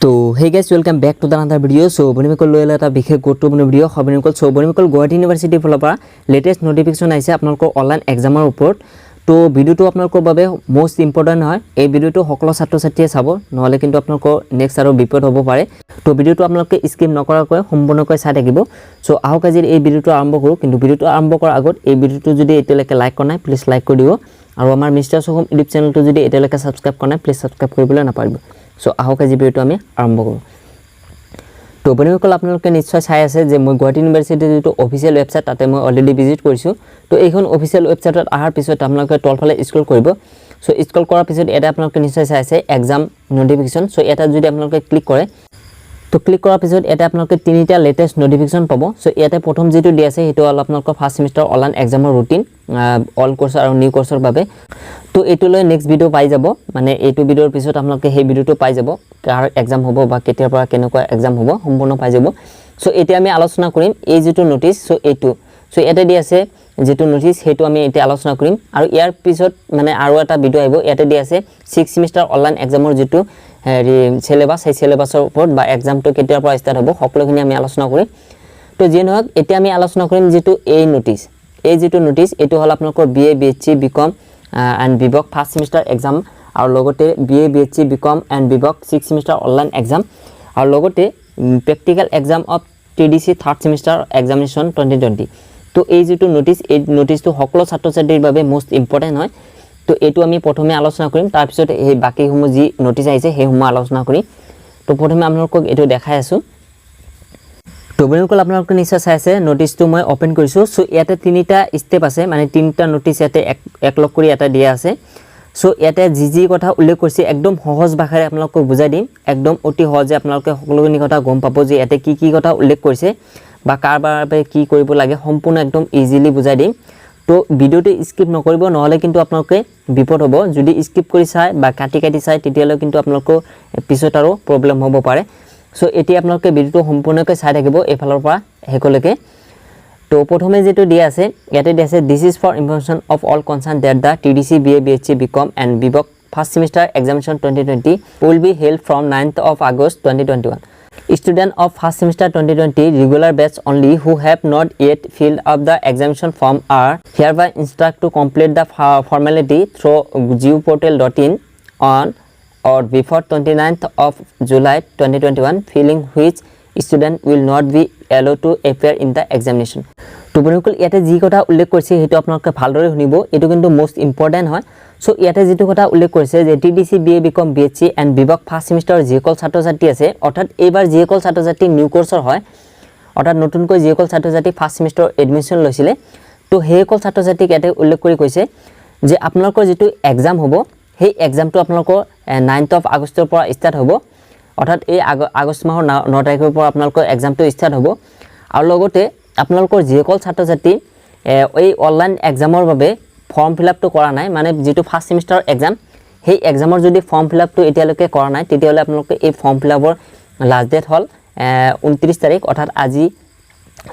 तो hey guys welcome back to the another video. So बनिमकल लोयला এটা বিশেষ গুৰুত্বপূৰ্ণ ভিডিও খবৰনিকল সো বনিমকল গুৱাহাটী ইউনিভাৰ্সিটিৰ ফালৰ পৰা লেটেষ্ট নোটিফিকেশন আহিছে আপোনালোকৰ অনলাইন এক্সামৰ ওপৰত। তো ভিডিওটো আপোনালোকৰ বাবে মোস্ট ইম্পৰ্টেন্ট হয়। এই ভিডিওটো সকলো ছাত্ৰ ছাত্ৰীয়ে চাব, নহলে কিন্তু আপোনালোকৰ নেক্সট আৰু বিপদ হ'ব পাৰে। তো ভিডিওটো আপোনালোকে স্কিপ নকৰাকৈ সম্পূৰ্ণকৈ চাই থাকিব। সো আহক আজি এই ভিডিওটো আৰম্ভ কৰো। কিন্তু ভিডিওটো আৰম্ভ কৰাৰ আগত এই ভিডিওটো যদি এতিয়ালৈকে লাইক কৰা নাই প্লিজ লাইক কৰি দিব, আৰু আমাৰ মিষ্টাৰ সোহম ইউটিউব চেনেলটো যদি এতিয়ালৈকে সাবস্ক্ৰাইব কৰা নাই প্লিজ সাবস্ক্ৰাইব কৰিবলৈ নাপাহৰিব। সো আহক আজি ভিডিওটো আমি আৰম্ভ কৰো। তো বনিমকল আপোনালোকে নিশ্চয় চাই আছে যে মই গুৱাহাটী ইউনিভাৰ্সিটিৰ যেটো অফিচিয়েল ওয়েবসাইট তাতে মই অলৰেডি ভিজিট কৰিছো। তো এইখন অফিচিয়েল ওয়েবসাইটত আহাৰ পিছত আপোনালোকে তলফালে স্ক্ৰল কৰিব। সো স্ক্ৰল কৰাৰ পিছত এটা আপোনালোকে নিশ্চয় চাই আছে এক্সাম নোটিফিকেশন। সো এটা যদি আপোনালোকে ক্লিক কৰে, তো ক্লিক কৰাৰ পিছত এটা আপোনালোকে তিনিটা লেটেষ্ট নোটিফিকেশন পাব। সো ইয়াতে প্ৰথম যেটো দি আছে হেতু হল আপোনালোকৰ ফাৰ্স্ট সেমিস্টাৰ অনলাইন এক্সামৰ ৰুটিন অল কোৰ্স আৰু নিউ কোৰ্সৰ বাবে। তো এটোলৈ নেক্সট ভিডিও পাই যাব, মানে এইটো ভিডিওৰ পিছত আপোনালোকে সেই ভিডিওটো পাই যাব কাৰ এক্সাম হ'ব বা কেতিয়াৰ পৰা কেনেকুৱা এক্সাম হ'ব সম্পূৰ্ণ পাই যাব। সো এতিয়া আমি আলোচনা কৰিম এই যেটো নোটিস। সো এইটো সো ইয়াতে দি আছে যেটো নোটিস হেতু আমি এতিয়া আলোচনা কৰিম, আৰু ইয়াৰ পিছত মানে আৰু এটা ভিডিও আহিব। ইয়াতে দি আছে 6 সেমিস্টাৰ অনলাইন এক্সামৰ যেটো সিলেবাস, সেই সিলেবাসৰ ওপৰত বা এক্সামটো কেতিয়াৰ পৰা ষ্টাৰ্ট হ'ব সকলোখিনি আমি আলোচনা কৰিম। তো যে নহওক এতিয়া আমি আলোচনা কৰিম যেটো এই নোটিস। এই যেটো নোটিস এটো হল আপোনালোকৰ BA BSc BCom and BVoc first semester exam, আৰু লগতে BA BSc BCom and BVoc 6 semester online exam, আৰু লগতে practical exam of TDC third semester examination 2020। তো এই যেটো নোটিস, এই নোটিসটো সকলো ছাত্ৰ ছাত্ৰীৰ বাবে মোস্ট ইম্পৰ্টেন্ট হয়। তো এটো আমি প্ৰথমে আলোচনা কৰিম, তাৰ পিছত এই বাকি সমূহ যি নোটিস আহিছে সেই সমূহ আলোচনা কৰিম। তো প্ৰথমে আপোনালোকক এটো দেখাই আছো। তো বনিমকল আপোনালোকে নিশ্চয় চাই আছে নোটিসটো মই ওপেন কৰিছো। সো ইয়াতে তিনিটা স্টেপ আছে, মানে তিনিটা নোটিস ইয়াতে একলগ কৰি এটা দিয়া আছে। সো ইয়াতে যি কথা উল্লেখ কৰিছে একদম সহজ ভাষাৰে আপোনালোকক বুজাই দিম, একদম অতি সহজে আপোনালোকে সকলোখিনি কথা গম পাব যে ইয়াতে কি কথা উল্লেখ কৰিছে বা কাৰ বাবে কি কৰিব লাগে সম্পূৰ্ণ একদম ইজিলি বুজাই দিম। তো ভিডিওটো স্কিপ নকৰিব, নহলে কিন্তু আপোনালোকে বিপদ হ'ব। যদি স্কিপ কৰি চাই বা কাটি চাই তেতিয়ালৈ কিন্তু আপোনালোকৰ পিছত আৰু প্ৰবলেম হ'ব পাৰে। সো এতিয়া আপোনালোকে ভিডিওটো সম্পূৰ্ণকৈ চাই থাকিব এফালৰ পৰা হেকলৈকে। তো প্ৰথমে যেটো দিয়া আছে ইয়াতে দিয়া আছে this is for information of all concern that the TDC BA BSc BCom and BVoc first semester examination 2020 will be held from 9th of August 2021. Students of first semester 2020 regular batch only who have not yet filled up the examination form are hereby instructed to complete the formality through geoportal.in on or before 29th of July 2021, filling which student will not be allowed to appear in the examination. তো বনিমকল ইয়াতে যি কথা উল্লেখ কৰিছে হেতু আপোনালোকে ভালদৰে শুনিব, এটো কিন্তু মোস্ট ইম্পৰ্টেন্ট হয়। সো ইয়াতে যেটো কথা উল্লেখ কৰিছে যে TDC BA BCom BSc and BVoc first semester যিসকল ছাত্ৰ ছাত্ৰী আছে, অৰ্থাৎ এইবাৰ যিসকল ছাত্ৰ ছাত্ৰী নিউ কোৰ্সৰ হয়, অৰ্থাৎ নতুনকৈ যিসকল ছাত্ৰ ছাত্ৰী ফাৰ্স্ট সেমিস্টাৰ এডমিশন লৈছিলে, তো সেইসকল ছাত্ৰ ছাত্ৰীক ইয়াতে উল্লেখ কৰি কৈছে যে আপোনালোকৰ যেটো এক্সাম হ'ব সেই এক্সামটো আপোনালোকৰ 9th of আগষ্টৰ পৰা ষ্টাৰ্ট হ'ব, অৰ্থাৎ এই আগষ্ট মাহৰ 9 তাৰিখৰ পৰা আপোনালোকৰ এক্সামটো ষ্টাৰ্ট হ'ব। আৰু লগতে আপোনালোকৰ যিসকল ছাত্ৰ ছাত্ৰী এই অনলাইন এক্সামৰ বাবে ফৰ্ম ফিলআপটো কৰা নাই, মানে যেটো ফাৰ্স্ট সেমিস্টাৰ এক্সাম সেই এক্সামৰ যদি ফৰ্ম ফিলআপটো এতিয়ালৈকে কৰা নাই তেতিয়াহলে আপোনালোকে এই ফৰ্ম ফিলআপৰ লাষ্ট ডেট হল 29 তাৰিখ, অৰ্থাৎ আজি।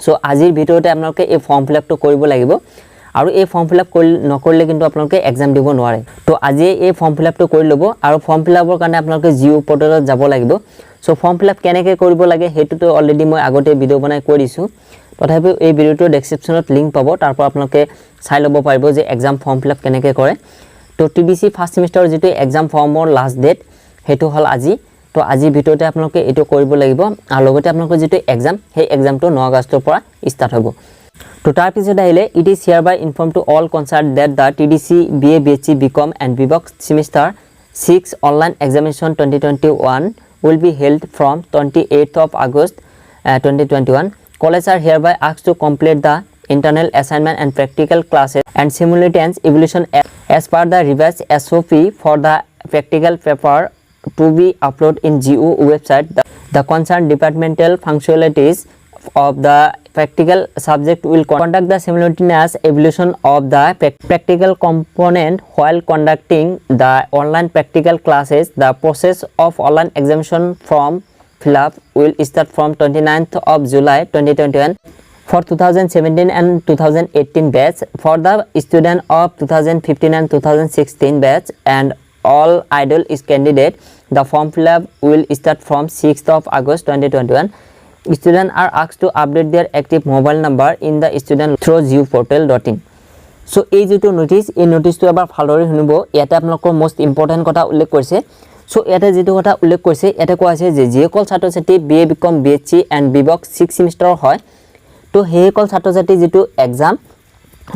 সো আজিৰ ভিতৰতে আপোনালোকে এই ফৰ্ম ফিলআপটো কৰিব লাগিব, আৰু এই ফৰ্ম ফিলআপ নকৰিলে কিন্তু আপোনালোকে এক্সাম দিব নোৱাৰে। তো আজি এই ফৰ্ম ফিলআপটো কৰি ল'ব, আৰু ফৰ্ম ফিলআপৰ কাৰণে আপোনালোকে জিও পোৰ্টেলত যাব লাগিব। সো ফৰ্ম ফিলআপ কেনেকৈ কৰিব লাগে হেতুটো অলৰেডি মই আগতে ভিডিও বনাই কৈ দিছো, তথাপিও এই ভিডিওটোৰ ডেসক্ৰিপচনত লিংক পাব, তাৰ পৰা আপোনালোকে চাই ল'ব পাৰিব যে এক্সাম ফৰ্ম ফিলআপ কেনেকৈ কৰে। তো টিডিসি ফাৰ্স্ট সেমিস্টাৰ যেটো এক্সাম ফৰ্মৰ লাষ্ট ডেট হেতু হল আজি। তো আজিৰ ভিতৰতে আপোনালোকে এটো কৰিব লাগিব, আৰু লগতে আপোনালোকৰ যেটো এক্সাম সেই এক্সামটো 9 আগষ্টৰ পৰা ষ্টাৰ্ট হ'ব। তো তাৰ পিছত আহিলে it is hereby informed to all concerned that the TDC BA BSc BCom and BVoc semester 6 online examination 2021 will be held from 28th of August 2021. Colleges are hereby asked to complete the internal assignment and practical classes and simultaneous evaluation as per the revised SOP for the practical paper to be uploaded in GO website. The concerned departmental functionalities of the practical subject will conduct the simultaneous evaluation of the practical component while conducting the online practical classes. The process of online examination form fill-up will start from 29th of July 2021 for 2017 and 2018 batch, for the student of 2015 and 2016 batch, and all idle is candidate. The form fill-up will start from 6th of August 2021. Students are asked to update their active mobile number in the student through gportal.in. So এই যেটো notice এই নোটিসটো এবাৰ ভালদৰে শুনিব ইয়াতে আপোনালোকৰ most important কথা উল্লেখ কৰিছে সো ইয়াতে যেটো কথা উল্লেখ কৰিছে ইয়াতে কোৱা আছে যে যিসকল ছাত্ৰ-ছাত্ৰী বিএ বিকম বিএসসি এণ্ড বিভক 6 সেমিষ্টাৰৰ হয় তো সেইসকল ছাত্ৰ-ছাত্ৰী যেটো এক্সাম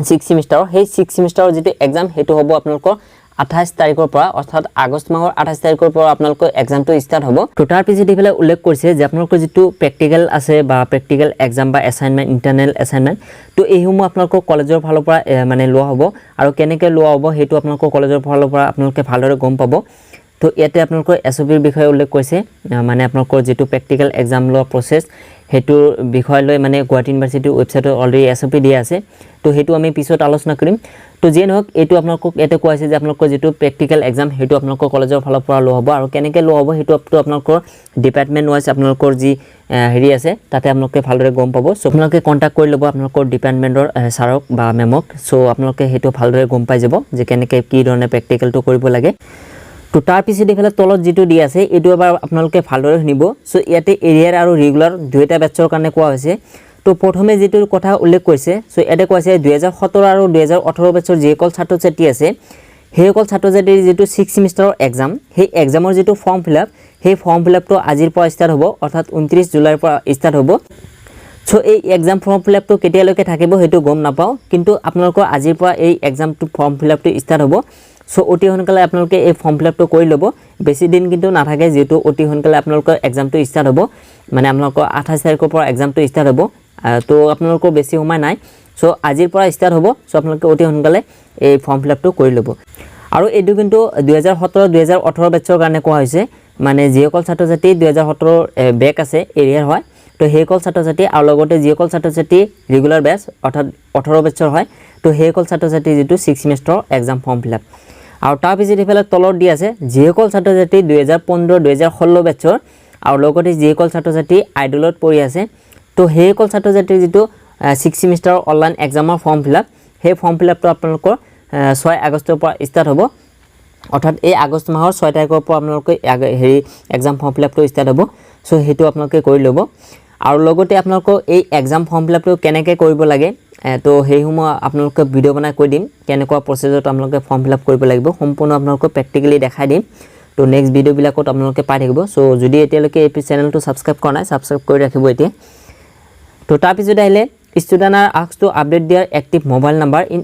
6 সেমিষ্টাৰৰ সেই 6 সেমিষ্টাৰৰ যেটো এক্সাম হেতু হ'ব আপোনালোকৰ 28 তাৰিখৰ পৰা অৰ্থাৎ আগষ্ট মাহৰ 28 তাৰিখৰ পৰা আপোনালোকৰ এক্সামটো ষ্টাৰ্ট হ'ব তো তাৰ পিছত দিফালে উল্লেখ কৰিছে যে আপোনালোকৰ যেটো প্ৰেক্টিকেল আছে বা প্ৰেক্টিকেল এক্সাম বা এছাইনমেন্ট ইন্টাৰনেল এছাইনমেন্ট তো এইসমূহ আপোনালোকৰ কলেজৰ ফালৰ পৰা মানে লোৱা হ'ব আৰু কেনেকৈ লোৱা হ'ব হেতু আপোনালোকৰ কলেজৰ ফালৰ পৰা আপোনালোকে ভালদৰে গম পাব তো ইয়াতে আপোনালোকৰ এছওপিৰ বিষয়ে উল্লেখ কৰিছে মানে আপোনালোকৰ যেটো প্ৰেক্টিকেল এক্সাম লোৱা প্ৰসেস হেতু বিষয় লৈ মানে গুৱাহাটী ইউনিভাৰ্চিটিৰ ৱেবছাইটত অলৰেডি এছওপি দিয়া আছে তো হেতু আমি পিছত আলোচনা কৰিম তো যে নহওক এটো আপোনালোকক এতে কোৱা আছে যে আপোনালোকৰ যেটো প্ৰেক্টিকেল এক্সাম হেতু আপোনালোকৰ কলেজৰ ফালৰ পৰা লোৱা হ'ব আৰু কেনেকৈ লোৱা হ'ব হেতু আপোনালোকৰ ডিপাৰ্টমেন্ট ওয়াইজ আপোনালোকৰ যি হেৰি আছে তাতে আপোনালোকে ভালদৰে গম পাব সো আপোনালোকে কন্টাক্ট কৰি ল'ব আপোনালোকৰ ডিপাৰ্টমেন্টৰ ছাৰক বা মেমক সো আপোনালোকে হেতু ভালদৰে গম পাই যাব যে কেনেকৈ কি ধৰণে প্ৰেক্টিকেলটো কৰিব লাগে তো তাৰ পিছত এফালে তলত যেটো দি আছে এটো এবাৰ আপোনালোকে ভালদৰে শুনিব সো ইয়াতে এৰিয়াৰ আৰু ৰেগুলাৰ দুইটা বেটছৰ কাৰণে কোৱা হৈছে তো প্ৰথমে যেটো কথা উল্লেখ কৰিছে সো ইয়াতে কোৱা আছে 2017 আৰু 2018 বেটছৰ যিসকল ছাত্ৰ-ছাত্ৰী আছে সেইসকল ছাত্ৰ-ছাত্ৰীৰ যেটো 6 সেমিষ্টাৰৰ এক্সাম সেই এক্সামৰ যেটো ফৰ্ম ফিলআপ সেই ফৰ্ম ফিলআপটো আজিৰ পৰা ষ্টাৰ্ট হ'ব অৰ্থাৎ 29 জুলাইৰ পৰা ষ্টাৰ্ট হ'ব সো এই এক্সাম ফৰ্ম ফিলআপটো কেতিয়ালৈকে থাকিব হেতু গম নাপাও কিন্তু আপোনালোকৰ আজিৰ পৰা এই এক্সামটো ফৰ্ম ফিলআপটো ষ্টাৰ্ট হ'ব সো অতি সোনকালে আপোনালোকে এই ফৰ্ম ফিলআপটো কৰি ল'ব বেছি দিন কিন্তু নাথাকে যেটো অতি সোনকালে আপোনালোকৰ এক্সামটো ষ্টাৰ্ট হ'ব মানে আপোনালোকৰ 28 তাৰিখৰ পৰা এক্সামটো ষ্টাৰ্ট হ'ব তো আপোনালোকৰ বেছি সময় নাই সো আজিৰ পৰা ষ্টাৰ্ট হ'ব সো আপোনালোকে অতি সোনকালে এই ফৰ্ম ফিলআপটো কৰি ল'ব আৰু এটো কিন্তু 2017 2018 বেটছৰ কাৰণে কোৱা হৈছে মানে যিসকল ছাত্ৰ-ছাত্ৰী 2017 বেক আছে এৰিয়াৰ হয় তো সেইসকল ছাত্ৰ-ছাত্ৰী আৰু লগতে যিসকল ছাত্ৰ-ছাত্ৰী ৰেগুলাৰ বেচ অৰ্থাৎ 18 বেটছৰ হয় তো সেইসকল ছাত্ৰ-ছাত্ৰী যেটো 6 সেমিষ্টাৰৰ এক্সাম ফৰ্ম ফিলআপ আৰু তাৰ পিছত এফালে তলত দি আছে যিসকল ছাত্ৰ-ছাত্ৰী 2015 2016 বেটছৰ আৰু লগতে যিসকল ছাত্ৰ-ছাত্ৰী আইডলত পঢ়ি আছে তো সেইসকল ছাত্ৰ-ছাত্ৰী যেটো 6 সেমিষ্টাৰৰ অনলাইন এক্সামৰ ফৰ্ম ফিলআপ সেই ফৰ্ম ফিলআপটো আপোনালোকৰ 6 আগষ্টৰ পৰা ষ্টাৰ্ট হ'ব অৰ্থাৎ এই আগষ্ট মাহৰ 6 তাৰিখৰ পৰা আপোনালোকে হেৰি এক্সাম ফৰ্ম ফিলআপটো ষ্টাৰ্ট হ'ব সো হেতু আপোনালোকে কৰি ল'ব আৰু লগতে আপোনালোকৰ এই এক্সাম ফৰ্ম ফিলআপটো কেনেকৈ কৰিব লাগে তো সেইসমূহ আপোনালোকে ভিডিও বনাই কৈ দিম কেনেকুৱা প্ৰসেছত আপোনালোকে ফৰ্ম ফিলআপ কৰিব লাগিব সম্পূৰ্ণ আপোনালোকক প্ৰেক্টিক্যালি দেখাই দিম তো নেক্সট ভিডিও বিলাকত আপোনালোকে পাই থাকিব সো যদি এতিয়ালৈকে এই চেনেলটো সাবস্ক্ৰাইব কৰা নাই সাবস্ক্ৰাইব কৰি ৰাখিব এতিয়া তো তাৰ পিছত আহিলে students are asked to update their active mobile number in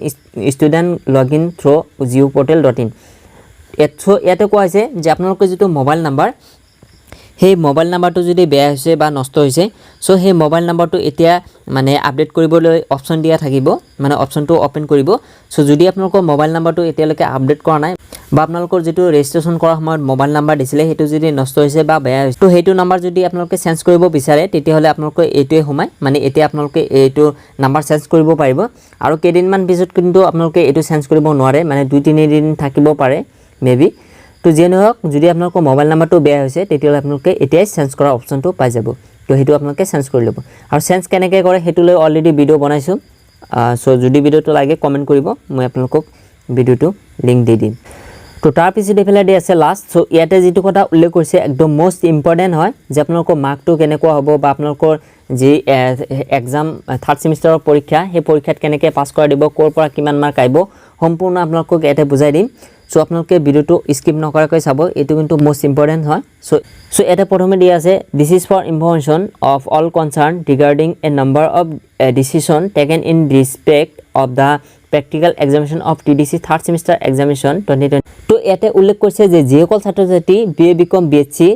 student login through gportal.in so ইয়াতে কোৱা হৈছে যে আপোনালোকৰ যেটো মোবাইল নাম্বাৰ সেই মোবাইল নাম্বাৰটো যদি বেয়া হৈছে বা নষ্ট হৈছে সো সেই মোবাইল নাম্বাৰটো এতিয়া মানে আপডেট কৰিবলৈ অপচন দিয়া থাকিব মানে অপচনটো ওপেন কৰিব সো যদি আপোনালোকৰ মোবাইল নাম্বাৰটো এতিয়ালৈকে আপডেট কৰা নাই বা আপোনালোকৰ যেটো ৰেজিষ্ট্ৰেচন কৰা সময়ত মোবাইল নাম্বাৰ দিছিলে হেতু যদি নষ্ট হৈছে বা বেয়া হৈছে তো হেতু নাম্বাৰ যদি আপোনালোকে চেঞ্জ কৰিব বিচাৰে তেতিয়া হলে আপোনালোকে এইটোৱে সময় মানে এতিয়া আপোনালোকে এইটো নাম্বাৰ চেঞ্জ কৰিব পাৰিব আৰু কেইদিনমান পিছত কিন্তু আপোনালোকে এইটো চেঞ্জ কৰিব নোৱাৰে মানে 2-3 দিন থাকিব পাৰে মেবি তো যেন হোক যদি আপোনালোকৰ মোবাইল নাম্বাৰটো বেয়া হৈছে তেতিয়া আপোনালোকে এতিয়াই চেঞ্জ কৰা অপচনটো পাই যাব তো হেতু আপোনালোকে চেঞ্জ কৰি ল'ব আৰু চেঞ্জ কেনেকৈ কৰে হেতু লৈ অলৰেডি ভিডিও বনাইছো সো যদি ভিডিওটো লাগে কমেন্ট কৰিব মই আপোনালোকক ভিডিওটো লিংক দি দিম তো তাৰ পিছত এফালে দি আছে লাষ্ট সো ইয়াতে যেটো কথা উল্লেখ কৰিছে একদম মোস্ট ইম্পৰ্টেন্ট হয় যে আপোনালোকৰ মাৰ্কটো কেনেকুৱা হ'ব বা আপোনালোকৰ যি এক্সাম 3rd সেমিষ্টাৰৰ পৰীক্ষা সেই পৰীক্ষাত কেনেকৈ পাছ কৰা দিব কোৰ পৰা কিমান মাৰ্ক আইব সম্পূৰ্ণ আপোনালোকক এতে বুজাই দিম সো আপোনালোকে ভিডিওটো স্কিপ নকৰাকৈ চাব এটো কিন্তু মোস্ট ইম্পৰ্টেন্ট হয় সো এটা প্ৰথমে দি আছে this is for information of all concern regarding a number of decision taken in respect of the practical examination of TDC 3rd semester examination 2020 তো এতে উল্লেখ কৰিছে যে যিসকল ছাত্ৰ-ছাত্ৰী BA BCom BSc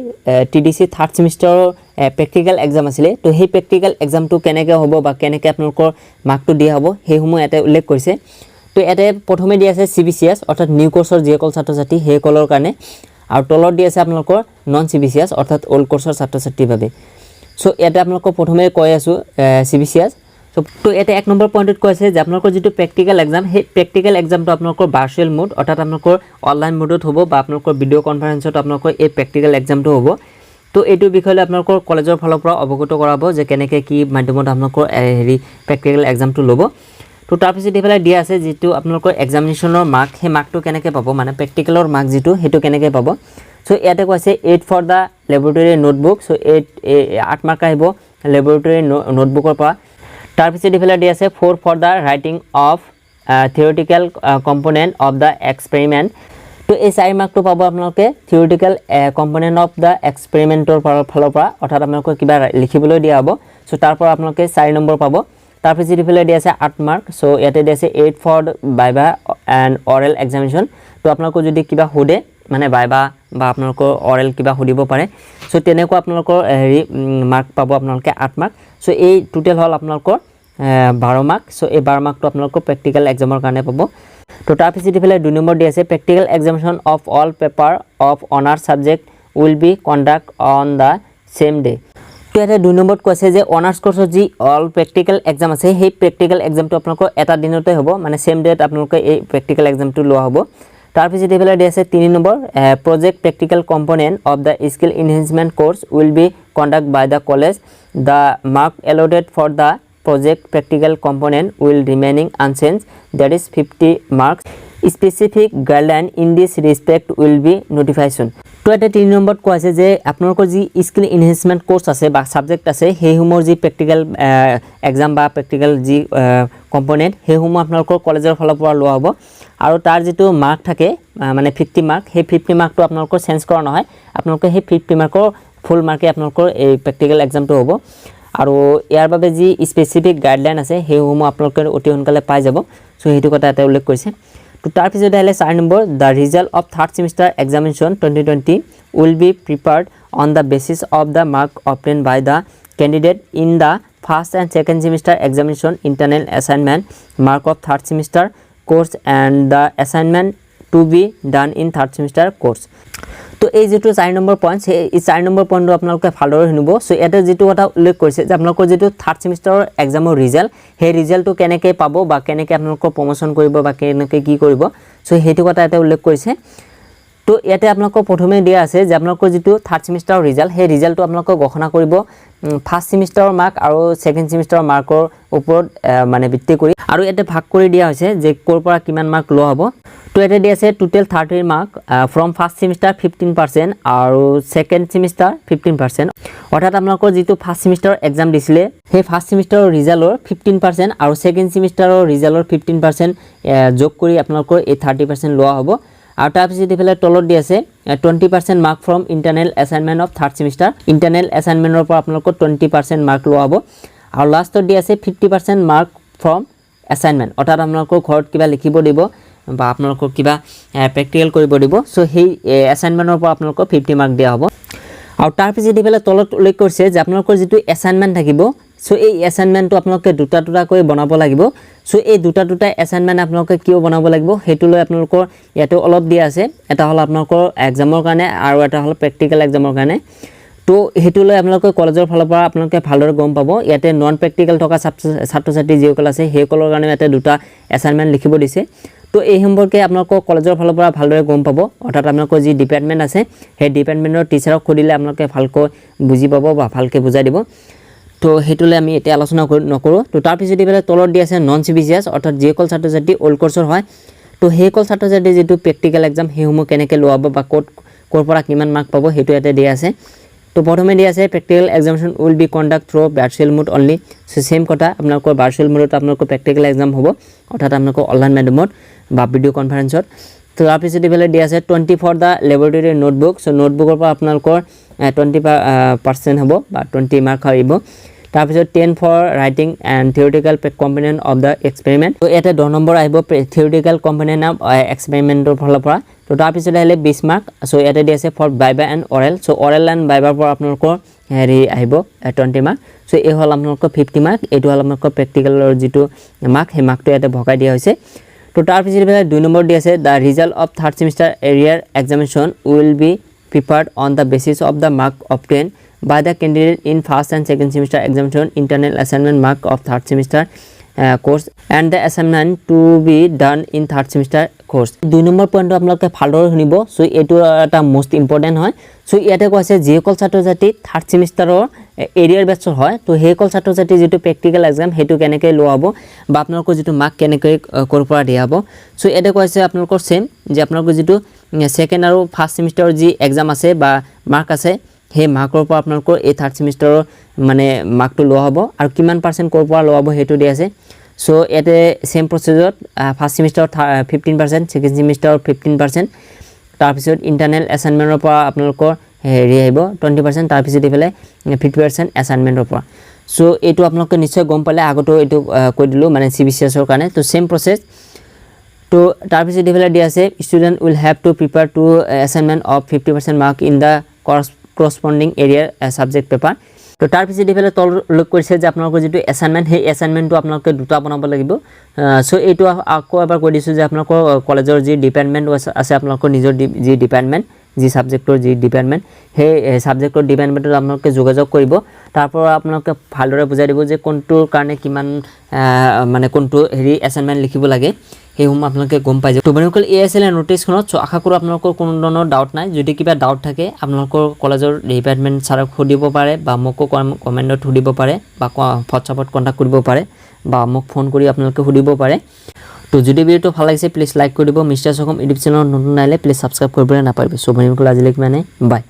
TDC 3rd semester practical exam আছিল তো সেই practical examটো কেনেকৈ হ'ব বা কেনেকৈ আপোনালোকৰ মাৰ্কটো দিয়া হ'ব সেইসমূহ এতে উল্লেখ কৰিছে তো এতে প্ৰথমে দি আছে CBCS অৰ্থাৎ নিউ কোৰ্সৰ যিসকল ছাত্ৰ-ছাত্ৰী সেইসকলৰ কাৰণে আৰু তলত দি আছে আপোনালোকৰ নন CBCS অৰ্থাৎ ওল্ড কোৰ্সৰ ছাত্ৰ-ছাত্ৰীৰ বাবে সো এতে আপোনালোকক প্ৰথমে কৈ আছো CBCS তো এটা এক নম্বৰ পইণ্টত কৈছে যে আপোনালোকৰ যেটো প্ৰেক্টিক্যাল এক্সাম সেই প্ৰেক্টিক্যাল এক্সামটো আপোনালোকৰ ভাৰ্চুৱেল মোড অৰ্থাৎ আপোনালোকৰ অনলাইন মোডত হ'ব বা আপোনালোকৰ ভিডিও কনফাৰেন্সত আপোনালোকৰ এই প্ৰেক্টিক্যাল এক্সামটো হ'ব তো এইটো বিষয়লৈ আপোনালোকৰ কলেজৰ ফালৰ পৰা অৱগত কৰাব যে কেনেকৈ কি মাধ্যমত আপোনালোকৰ হেৰি প্ৰেক্টিক্যাল এক্সামটো ল'ব তো তাৰপিছত এইফালে দিয়া আছে যেটো আপোনালোকৰ এক্সামিনেশ্যনৰ মাৰ্ক সেই মাৰ্কটো কেনেকৈ পাব মানে প্ৰেক্টিকেলৰ মাৰ্ক যেটো হেতু কেনেকৈ পাব সো ইয়াতে কৈছে 8 for the laboratory notebook so 8 mark আহিব ল্যাবৰেটৰী নোটবুকৰ পৰা তাৰপিছত এইফালে দিয়া আছে 4 for the writing of theoretical component of the experiment তো এই 4 মাৰ্কটো পাব আপোনালোকে theoretical component of the experimentor ফালৰ পৰা অৰ্থাৎ আপোনালোকক কিবা লিখিবলৈ দিয়া হ'ব সো তাৰ পৰা আপোনালোকে 4 নম্বৰ পাব তাৰপিছত ইফালে দিয়া আছে 8 মাৰ্ক সো ইয়াতে দিয়া আছে 8 for viva and oral examination তো আপোনালোকক যদি কিবা হোদে মানে ভাইভা বা আপোনালোকৰ অৰেল কিবা হোদিব পাৰে সো তেনেকুৱা আপোনালোকৰ হেৰি মাৰ্ক পাব আপোনালোকে 8 মাৰ্ক সো এই টোটাল হল আপোনালোকৰ 12 মাৰ্ক সো এই 12 মাৰ্কটো আপোনালোকৰ প্ৰেক্টিকেল এক্সামৰ কাৰণে পাব তো তাৰপিছত ইফালে 2 নম্বৰ দি আছে practical examination of all paper of honour subject will be conduct on the same day তো এটা 2 নম্বৰত কৈছে যে অনাৰ্স কোৰ্সৰ যি অল প্ৰেক্টিকেল এক্সাম আছে সেই প্ৰেক্টিকেল এক্সামটো আপোনালোকৰ এটা দিনতে হ'ব মানে সেম ডেট আপোনালোকে এই প্ৰেক্টিকেল এক্সামটো লোৱা হ'ব তাৰপিছত ইফালে দি আছে 3 number project practical component of the skill enhancement course will be conduct by the college the mark allotted for the project practical component will remaining unchanged that is 50 marks specific guideline in this respect will be notification তো এটা 3 নম্বৰত কোৱা আছে যে আপোনালোকৰ যি skill enhancement course আছে বা সাবজেক্ট আছে সেই হুমৰ যি প্ৰেক্টিকেল এক্সাম বা প্ৰেক্টিকেল যি কম্পোনেন্ট সেই হুম আপোনালোকৰ কলেজৰ ফালৰ পৰা লোৱা হ'ব আৰু তাৰ যেটো মাৰ্ক থাকে মানে 50 মাৰ্ক সেই 50 মাৰ্কটো আপোনালোকৰ চেঞ্জ কৰা নহয় আপোনালোকে সেই 50 মাৰ্কৰ ফুল মাৰ্কে আপোনালোকৰ এই প্ৰেক্টিকেল এক্সামটো হ'ব আৰু ইয়াৰ বাবে যি স্পেসিফিক গাইডলাইন আছে সেই হুম আপোনালোকে অতি সোনকালে পাই যাব সো হেতু কথা এটা উল্লেখ কৰিছে তো তাৰ পিছত আহিলে 4 number the result of third semester examination 2020 will be prepared on the basis of the mark obtained by the candidate in the first and second semester examination internal assignment mark of third semester course and the assignment to be done in third semester course তো এই যেটো 4 number point এই 4 number পইণ্টটো আপোনালোকে ভালদৰে শুনিব so এটা যেটো কথা উল্লেখ কৰিছে যে আপোনালোকৰ যেটো থাৰ্ড সেমিস্টাৰৰ এক্সামৰ ৰিজাল্ট সেই ৰিজাল্টটো কেনেকৈ পাব বা কেনেকৈ আপোনালোকৰ প্ৰমোশন কৰিব বা কেনেকৈ কি কৰিব সো হেতু কথা এটা উল্লেখ কৰিছে তো ইয়াতে আপোনালোকৰ প্ৰথমে দিয়া আছে যে আপোনালোকৰ যেটো থাৰ্ড সেমিস্টাৰৰ ৰিজাল্ট সেই ৰিজাল্টটো আপোনালোকক ঘোষণা কৰিব ফাৰ্স্ট সেমিস্টাৰৰ মাৰ্ক আৰু সেকেন্ড সেমিস্টাৰৰ মাৰ্কৰ ওপৰত মানে ভিত্তি কৰি আৰু ইয়াতে ভাগ কৰি দিয়া হৈছে যে কোৰ পৰা কিমান মাৰ্ক লোৱা হ'ব তো এটা দিয়া আছে টোটাল 30 মাৰ্ক ফ্ৰম ফাৰ্স্ট সেমিস্টাৰ 15% আৰু সেকেন্ড সেমিস্টাৰ 15% অৰ্থাৎ আপোনালোকৰ যেটো ফাৰ্স্ট সেমিস্টাৰৰ এক্সাম দিছিলে সেই ফাৰ্স্ট সেমিস্টাৰৰ ৰিজাল্টৰ 15% আৰু সেকেন্ড সেমিস্টাৰৰ ৰিজাল্টৰ 15% যোগ কৰি আপোনালোকৰ এই 30% লোৱা হ'ব আৰু তাৰপিছত ইফালে তলত দি আছে 20% mark from internal assignment of third semester internal এছাইনমেন্টৰ পৰা আপোনালোকৰ 20% মাৰ্ক লোৱা হ'ব আৰু লাষ্টত দি আছে 50% মাৰ্ক ফ্ৰম এছাইনমেন্ট অৰ্থাৎ আপোনালোকৰ ঘৰত কিবা লিখিব দিব বা আপোনালোকক কিবা প্ৰেক্টিকেল কৰিব দিব সো সেই এছাইনমেন্টৰ পৰা আপোনালোকক 50 মাৰ্ক দিয়া হ'ব আৰু তাৰপিছত ইফালে তলত উল্লেখ কৰিছে যে আপোনালোকৰ যেটো এছাইনমেন্ট থাকিব সো এই এছাইনমেন্টটো আপোনালোকে দুটা কৰি বনাব লাগিব সো এই দুটা এছাইনমেন্ট আপোনালোকে কিয় বনাব লাগিব হেতু লৈ আপোনালোকৰ ইয়াতে অলপ দিয়া আছে এটা হল আপোনালোকৰ এক্সামৰ কাৰণে আৰু এটা হল প্ৰেক্টিকেল এক্সামৰ কাৰণে তো হেতু লৈ আপোনালোকে কলেজৰ ফালৰ পৰা আপোনালোকে ভালদৰে গম পাব ইয়াতে নন প্ৰেক্টিকেল থকা ছাত্ৰ ছাত্ৰী যিসকল আছে সেইসকলৰ কাৰণে ইয়াতে দুটা এছাইনমেন্ট লিখিব দিছে তো এই সম্পৰ্কে আপোনালোকৰ কলেজৰ ফালৰ পৰা ভালদৰে গম পাব অৰ্থাৎ আপোনালোকৰ যি ডিপাৰ্টমেন্ট আছে সেই ডিপাৰ্টমেন্টৰ টিচাৰক খুদিলে আপোনালোকে ভালকৈ বুজি পাব বা ভালকৈ বুজাই দিব তো হেতুলে আমি এতিয়া আলোচনা নকৰো তো তাৰ পিছত ইফালে তলত দি আছে নন সিবিসিএস অৰ্থাৎ যিসকল ছাত্ৰ ছাত্ৰী ওল্ড কোৰ্সৰ হয় তো সেইসকল ছাত্ৰ ছাত্ৰী যেটো প্ৰেক্টিকেল এক্সাম হেসমূহ কেনেকৈ লোৱাব বা কোৰ পৰা কিমান মাৰ্ক পাব হেতু ইয়াতে দিয়া আছে তো প্ৰথমে দিয়া আছে practical examination will be conduct through virtual mode only so same কথা আপোনালোকৰ ভাৰ্চুৱেল মোডত আপোনালোকৰ প্ৰেক্টিকেল এক্সাম হ'ব অৰ্থাৎ আপোনালোকৰ অনলাইন মাধ্যমত বা ভিডিও কনফাৰেন্সত তো তাৰ পিছত ইফালে দিয়া আছে 20 for the laboratory notebook so নোটবুকৰ পৰা আপোনালোকৰ 20% হ'ব বা 20 মাৰ্ক আহিব তাৰ পিছত 10 for writing and theoretical component of the experiment তো এটা 10 নম্বৰ আহিব থিওৰিটিকেল কম্পোনেন্ট অফ এক্সপেৰিমেন্টৰ ফালৰ পৰা তো তাৰ পিছত আহিলে 20 মাৰ্ক সো ইয়াতে দি আছে for viva and oral so oral and ভাইভাৰ পৰা আপোনালোকৰ হেৰি আহিব 20 মাৰ্ক সো এই হল আপোনালোকৰ 50 মাৰ্ক এইটো হল আপোনালোকৰ প্ৰেক্টিকেলৰ যেটো মাৰ্ক সেই মাৰ্কটো ইয়াতে ভগাই দিয়া হৈছে তো তাৰ পিছত ইফালে 2 নম্বৰ দি আছে দা ৰিজাল্ট অফ থাৰ্ড সেমিস্টাৰ এৰিয়াৰ examination will be prepared on the basis of the mark obtained by the candidate in first and second semester examination internal assignment mark of third semester course and the assignment to be done in third semester course 2 number পইণ্টটো আপোনালোকে ভালদৰে শুনিব so এটো এটা most important হয় so ইয়াতে কৈছে যিসকল ছাত্ৰ ছাত্ৰী থাৰ্ড সেমিস্টাৰৰ এৰিয়াৰ বেচৰ হয় তো সেইসকল ছাত্ৰ ছাত্ৰী যেটো প্ৰেক্টিকেল এক্সাম হেতু কেনেকৈ লোৱা হ'ব বা আপোনালোকৰ যেটো মাৰ্ক কেনেকৈ কৰ পৰা দিয়া হ'ব সো এটা কৈছে আপোনালোকৰ সেম যে আপোনালোকৰ যেটো সেকেন্ড আৰু ফাৰ্স্ট সেমিস্টাৰৰ যি এক্সাম আছে বা মাৰ্ক আছে সেই মাৰ্কৰ পৰা আপোনালোকৰ এই থাৰ্ড সেমিস্টাৰৰ মানে মাৰ্কটো লোৱা হ'ব আৰু কিমান % কৰ পৰা লোৱা হ'ব হেতু দি আছে সো এতে সেম প্ৰসেছত ফাৰ্স্ট সেমিস্টাৰৰ 15% সেকেন্ড সেমিস্টাৰৰ 15% তাৰ পিছত ইন্টাৰনেল এসাইনমেন্টৰ পৰা আপোনালোকৰ হেৰি আহিব 20% তাৰ পিছত ইফালে 50% এসাইনমেন্টৰ পৰা সো এটো আপোনালোকে নিশ্চয় গম পালে আগতো এটো কৈ দিলো মানে সিবিসিএছৰ কাৰণে তো সেম প্ৰসেছ তো তাৰ পিছত ইফালে দি আছে student will have to prepare to assignment of 50% mark in the corresponding area subject paper তো তাৰ পিছত ইফালে তল লক কৰিছে যে আপোনালোকৰ যেটো এসাইনমেন্ট হে এসাইনমেন্টটো আপোনালোকে দুটা বনাব লাগিব সো এটো আকৌ এবাৰ কৈ দিছো যে আপোনালোকৰ কলেজৰ যি ডিপাৰ্টমেন্ট আছে আপোনালোকৰ নিজৰ যি ডিপাৰ্টমেন্ট যি সাবজেক্টৰ যি ডিপাৰ্টমেন্ট হে সাবজেক্টৰ ডিপাৰ্টমেন্টত আপোনালোকে যোগাযোগ কৰিব তাৰ পৰা আপোনালোকে ভালদৰে বুজাই দিব যে কোনটোৰ কাৰণে কিমান মানে কোনটো হেৰি এসাইনমেন্ট লিখিব লাগে এই হুম আপোনালোকে গম পাই যাব তো বন্ধুসকল এই আছিল নোটিছখনত সো আশা কৰো আপোনালোকৰ কোনো ধৰণৰ ডাউট নাই যদি কিবা ডাউট থাকে আপোনালোকৰ কলেজৰ ডিপাৰ্টমেন্ট ছাৰক সুধিব পাৰে বা মোক কমেন্টত সুধিব পাৰে বা হোৱাটছআপত কন্টাক্ট কৰিব পাৰে বা মোক ফোন কৰি আপোনালোকে সুধিব পাৰে তো যদি ভিডিওটো ভাল লাগিছে প্লিজ লাইক কৰি দিব মিষ্টাৰ সগম ইউটিউব চেনেলত নতুন নাইলে প্লিজ সাবস্ক্ৰাইব কৰিবলৈ নাপাহৰিব সো বন্ধুসকল আজিলৈকে মানে বাই